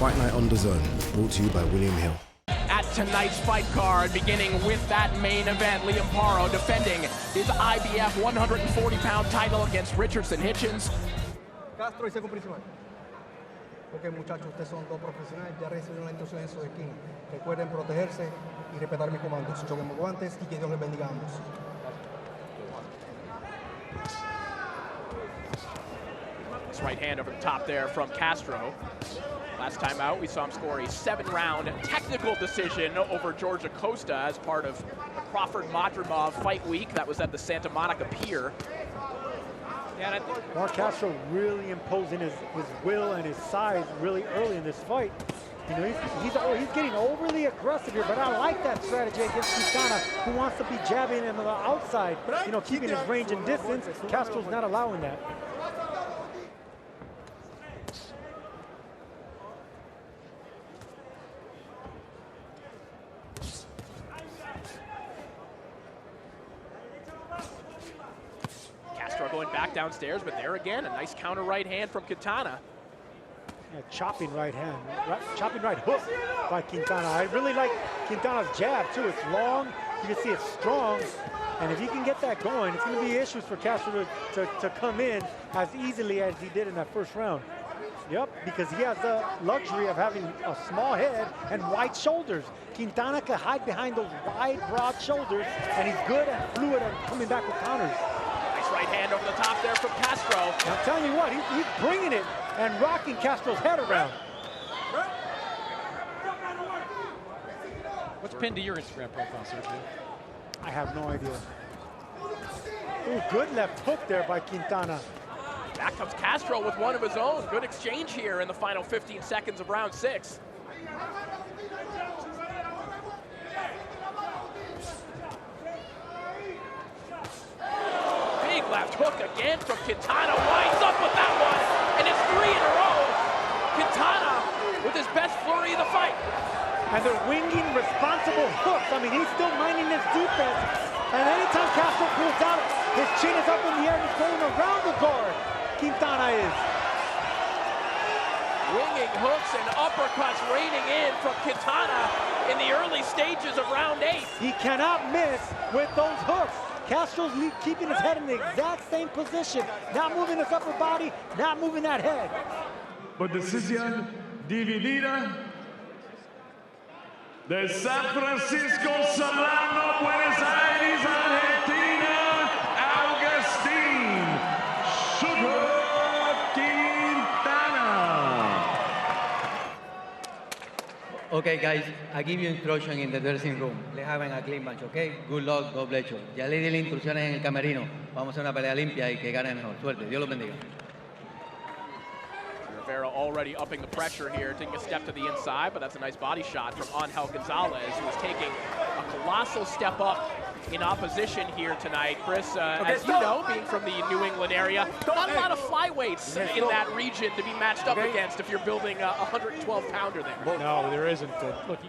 Fight Night on DAZN, brought to you by William Hill. At tonight's fight card, beginning with that main event, Liam Paro defending his IBF 140-pound title against Richardson Hitchins. Castro y seco principal. Ok, muchachos, ustedes son dos profesionales, ya recibieron la instrucción en su esquina. Recuerden protegerse y respetar mis comandos. Choquen poco antes y que Dios les bendiga a ambos. His right hand over the top there from Castro. Last time out, we saw him score a 7-round technical decision over George Acosta as part of the Crawford-Madrimov fight week. That was at the Santa Monica Pier. And I think Mark Castro really imposing his will and his size really early in this fight. You know, he's getting overly aggressive here, but I like that strategy against Quintana, who wants to be jabbing him on the outside, you know, keeping his range and distance. Castro's not allowing that. Going back downstairs, but there again, a nice counter right hand from Quintana. Yeah, chopping right hand, chopping right hook by Quintana. I really like Quintana's jab too. It's long, you can see it's strong, and if he can get that going, it's going to be issues for Castro to come in as easily as he did in that first round. Yep, because he has the luxury of having a small head and wide shoulders. Quintana can hide behind those wide, broad shoulders, and he's good and fluid at coming back with counters. Right hand over the top there from Castro. I'm telling you what, he's bringing it and rocking Castro's head around. What's pinned to your Instagram profile, Sergio? I have no idea. Ooh, good left hook there by Quintana. Back comes Castro with one of his own. Good exchange here in the final 15 seconds of round 6. Left hook again from Quintana, winds up with that one, and it's 3 in a row. Quintana with his best flurry of the fight. And they're winging responsible hooks. I mean, he's still minding his defense. And anytime Castro pulls out, his chin is up in the air, he's going around the guard. Quintana is. Winging hooks and uppercuts raining in from Quintana in the early stages of round 8. He cannot miss with those hooks. Castro's keeping his head in the exact same position, not moving his upper body, not moving that head. Por decisión dividida de San Francisco, Solano, Buenos Aires, Argentina, Agustín Sugar Quintana. Okay, guys, I give you instruction in the dressing room. Let's have a clean match, okay? Good luck, God bless you. Ya le di las instrucciones en el camerino. Vamos a hacer una pelea limpia y que gane mejor. Suerte, Dios los bendiga. Rivera already upping the pressure here, taking a step to the inside, but that's a nice body shot from Angel Gonzalez, who is taking a colossal step up in opposition here tonight. Chris, as you know, being from the New England area, not a lot of flyweights in that region to be matched up against if you're building a 112-pounder there. No, there isn't. Look,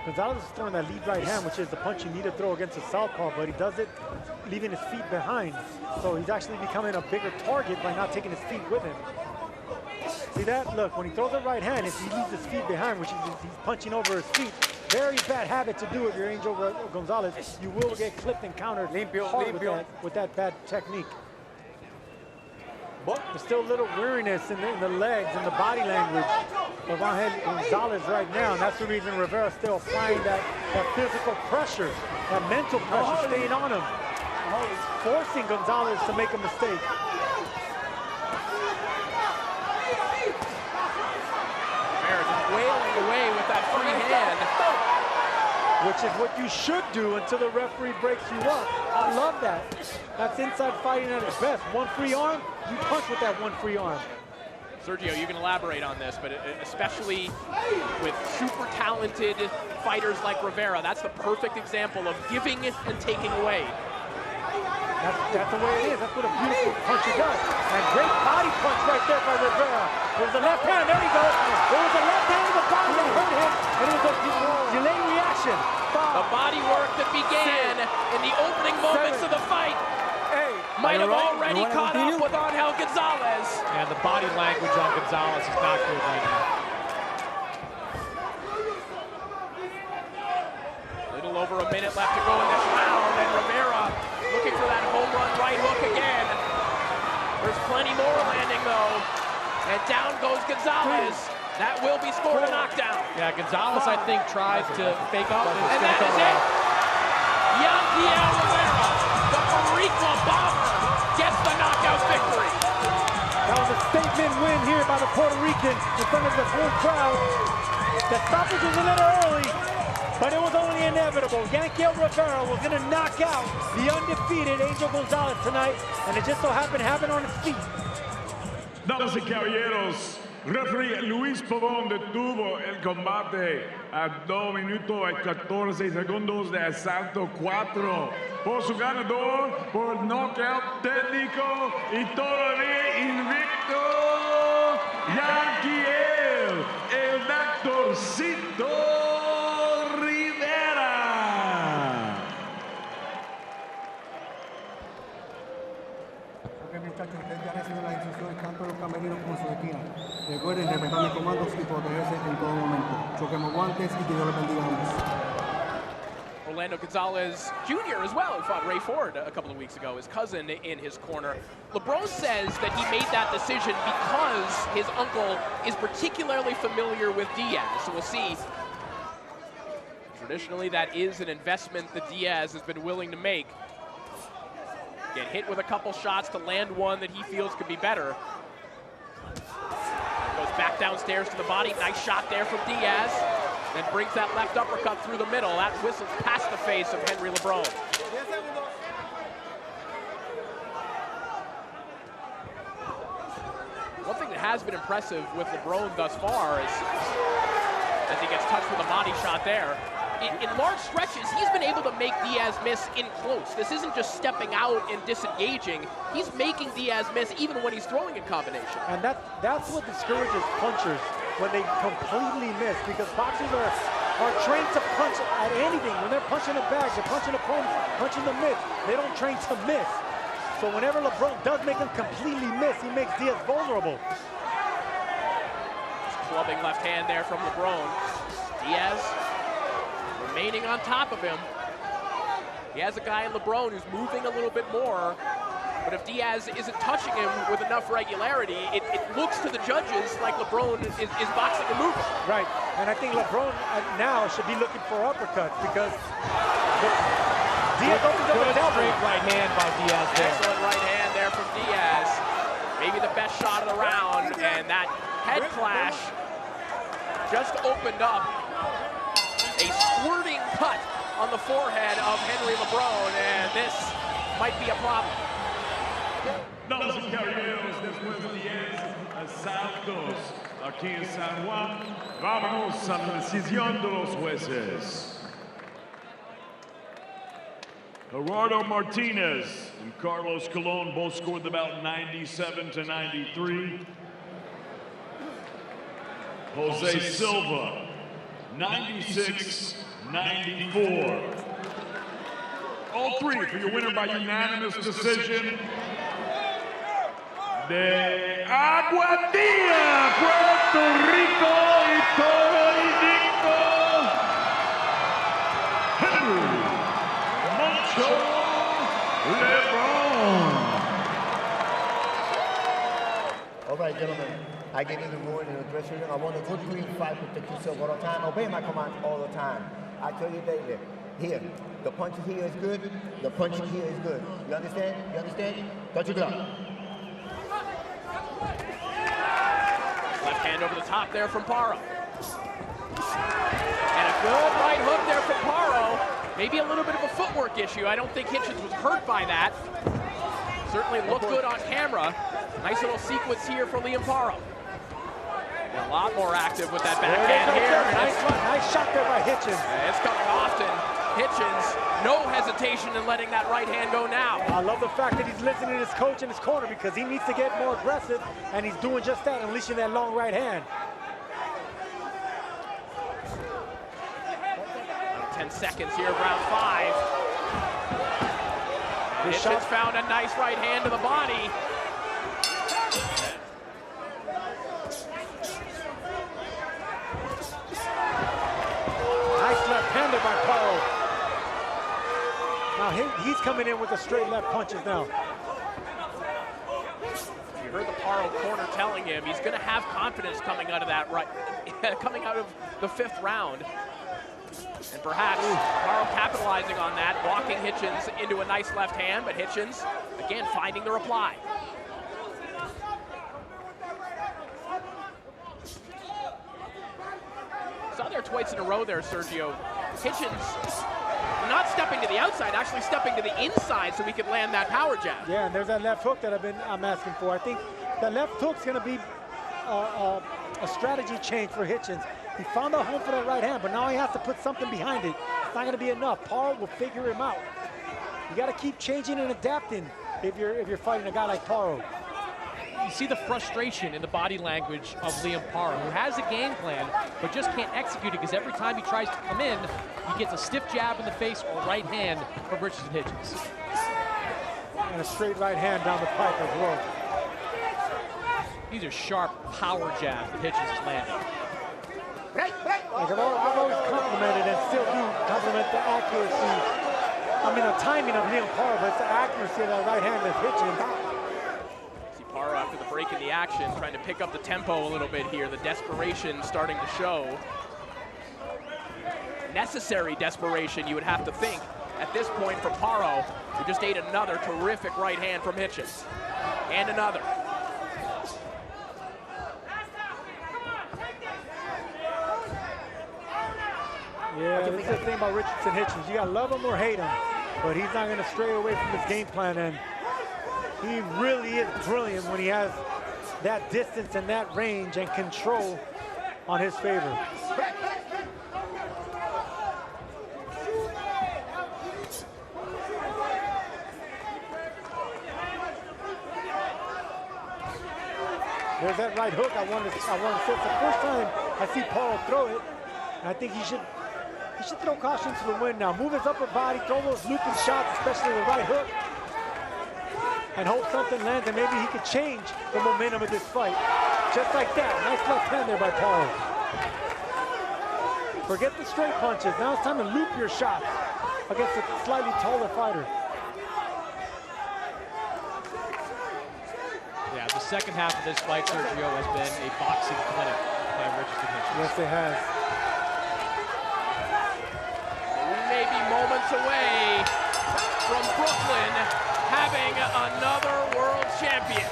Gonzalez is throwing that lead right hand, which is the punch you need to throw against a southpaw, but he does it leaving his feet behind. So he's actually becoming a bigger target by not taking his feet with him. See that? Look, when he throws a right hand, if he leaves his feet behind, which he's punching over his feet, very bad habit to do if you're Angel Gonzalez. You will get clipped and countered hard with that bad technique. But there's still a little weariness in the legs and the body language of Angel Gonzalez right now, and that's the reason Rivera's still applying that physical pressure, that mental pressure staying on him, forcing Gonzalez to make a mistake. Rivera just wailing away with that free hand. Which is what you should do until the referee breaks you up. I love that. That's inside fighting at its best. One free arm, you punch with that one free arm. Sergio, you can elaborate on this, but especially with super talented fighters like Rivera, that's the perfect example of giving and taking away. That's the way it is. That's what a beautiful puncher does. And great body punch right there by Rivera. There's a left hand. There he goes. There was a left hand to the body that hurt him, and it was a delayed reaction. The body work that began in the opening moments of the fight might have already caught up with Angel Gonzalez. And the body language on Gonzalez is not good right now. Little over a minute left to go in this round, and Rivera looking for that home run right hook again. There's plenty more landing though, and down goes Gonzalez. That will be scored a knockdown. Yeah, Gonzalez, I think, tried to fake up. And that is it. Yanquiel Rivera, the Boricua Bomber, gets the knockout victory. That was a statement win here by the Puerto Rican in front of the full crowd. The stoppage was a little early, but it was only inevitable. Yanquiel Rivera was going to knock out the undefeated Angel Gonzalez tonight, and it just so happened to happen on his feet. Damas y caballeros, referee Luis Pavón detuvo el combate a 2 minutos y 14 segundos de asalto 4 por su ganador por nocaut técnico y todavía invicto, Yanquiel, el Doctorcito Rivera. Ok, muchachos, ustedes ya reciben las instrucciones tanto de los camerinos como en su esquina. Recuerden respetar mis comandos y protegerse en todo momento. Choquemos guantes y que Dios les bendiga a ambos. Orlando Gonzalez Jr. as well, who fought Ray Ford a couple of weeks ago, his cousin in his corner. LeBron says that he made that decision because his uncle is particularly familiar with Diaz. So we'll see. Traditionally, that is an investment that Diaz has been willing to make. Get hit with a couple shots to land one that he feels could be better. Goes back downstairs to the body. Nice shot there from Diaz. Then brings that left uppercut through the middle. That whistles past the face of Henry LeBron. One thing that has been impressive with LeBron thus far is, as he gets touched with a body shot there, in large stretches, he's been able to make Diaz miss in close. This isn't just stepping out and disengaging. He's making Diaz miss even when he's throwing in combination. And that's what discourages punchers when they completely miss, because boxers are trained to punch at anything. When they're punching the bags, they're punching the opponents, punching the mitts. They don't train to miss. So whenever LeBron does make him completely miss, he makes Diaz vulnerable. Clubbing left hand there from LeBron. Diaz remaining on top of him. He has a guy in LeBron who's moving a little bit more, but if Diaz isn't touching him with enough regularity, it looks to the judges like LeBron is boxing and moving. Right, and I think LeBron now should be looking for uppercuts because Diaz opens up a straight right hand by Diaz there. Excellent right hand there from Diaz. Maybe the best shot of the round, and that head clash just opened up a squirting cut on the forehead of Henry LeBron, and this might be a problem. Damas y caballeros, después de 10 asaltos aquí en San Juan, vámonos a la decisión de los jueces. Gerardo Martinez and Carlos Colon both scored about 97 to 93. Jose Silva, 96-94. All three for your winner by unanimous decision. De Aguadilla, Puerto Rico, y todo invicto, Henry Moncho LeBron. All right, gentlemen. I give you the reward in the dressing room. I want a good, clean fight. Protect yourself all the time. Obey my commands all the time. I tell you daily. Here, the punching here is good. The punching here is good. You understand? You understand? Touch your glove. Left hand over the top there from Paro. And a good right hook there from Paro. Maybe a little bit of a footwork issue. I don't think Hitchins was hurt by that. Certainly looked good on camera. Nice little sequence here for Liam Paro. A lot more active with that backhand here. Nice shot there by Hitchins. It's coming often. Hitchins, no hesitation in letting that right hand go now. I love the fact that he's listening to his coach in his corner because he needs to get more aggressive, and he's doing just that, unleashing that long right hand. 10 seconds here, round 5. Hitchins found a nice right hand to the body. Now he's coming in with the straight left punches now. You heard the Paro corner telling him he's going to have confidence coming out of that coming out of the 5th round. And perhaps Paro capitalizing on that, walking Hitchins into a nice left hand, but Hitchins, again, finding the reply. Saw there twice in a row there, Sergio. Hitchins not stepping to the outside, actually stepping to the inside so he could land that power jab. Yeah, and there's that left hook that I'm asking for. I think that left hook's going to be a strategy change for Hitchins. He found a home for that right hand, but now he has to put something behind it. It's not going to be enough. Paro will figure him out. You got to keep changing and adapting if you're fighting a guy like Paro. You see the frustration in the body language of Liam Paro, who has a game plan, but just can't execute it because every time he tries to come in, he gets a stiff jab in the face or right hand from Richardson Hitchins. And a straight right hand down the pipe as well. These are sharp power jabs that Hitchins is landing. Like I've always complimented and still do compliment the accuracy. I mean, the timing of Liam Paro, but it's the accuracy of that right hand that's Hitchins. Paro, after the break in the action, trying to pick up the tempo a little bit here. The desperation starting to show. Necessary desperation, you would have to think, at this point for Paro, who just ate another terrific right hand from Hitchins. And another. Yeah, this is the thing about Richardson Hitchins. You gotta love him or hate him, but he's not gonna stray away from his game plan, and he really is brilliant when he has that distance and that range and control on his favor. There's that right hook I wanted to say. It's the first time I see Paro throw it, and I think he should throw caution to the wind now. Move his upper body, throw those looping shots, especially the right hook, and hope something lands, and maybe he could change the momentum of this fight. Just like that. Nice left hand there by Paro. Forget the straight punches. Now it's time to loop your shots against a slightly taller fighter. Yeah, the second half of this fight, Sergio, has been a boxing clinic by Richardson Hitchins. Yes, it has. We may be moments away from Brooklyn having another world champion.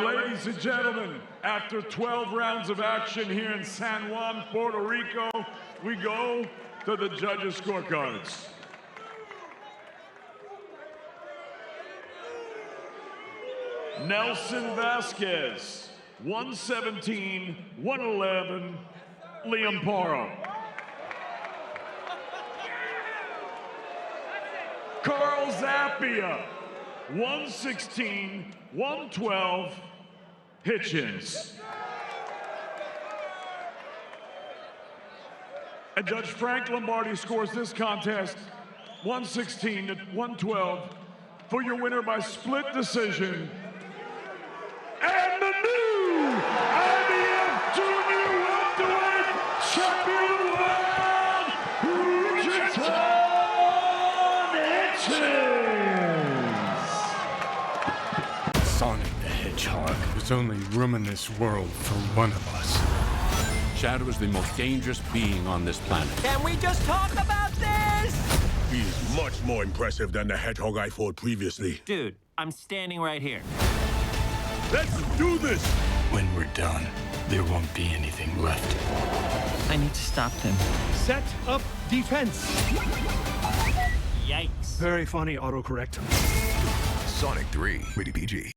Ladies and gentlemen, after 12 rounds of action here in San Juan, Puerto Rico, we go to the judges' scorecards. Nelson Vasquez, 117, 111, Liam Paro. Carl Zappia, 116, 112, Hitchins. And Judge Frank Lombardi scores this contest 116 to 112 for your winner by split decision. And the new IBF Junior Welterweight Champion of the world, Richardson Hitchins. Sonic the Hedgehog. There's only room in this world for one of us. Shadow is the most dangerous being on this planet. Can we just talk about this? He's much more impressive than the hedgehog I fought previously. Dude, I'm standing right here. Let's do this! When we're done, there won't be anything left. I need to stop them. Set up defense. Yikes. Very funny autocorrect. Sonic 3, rated PG.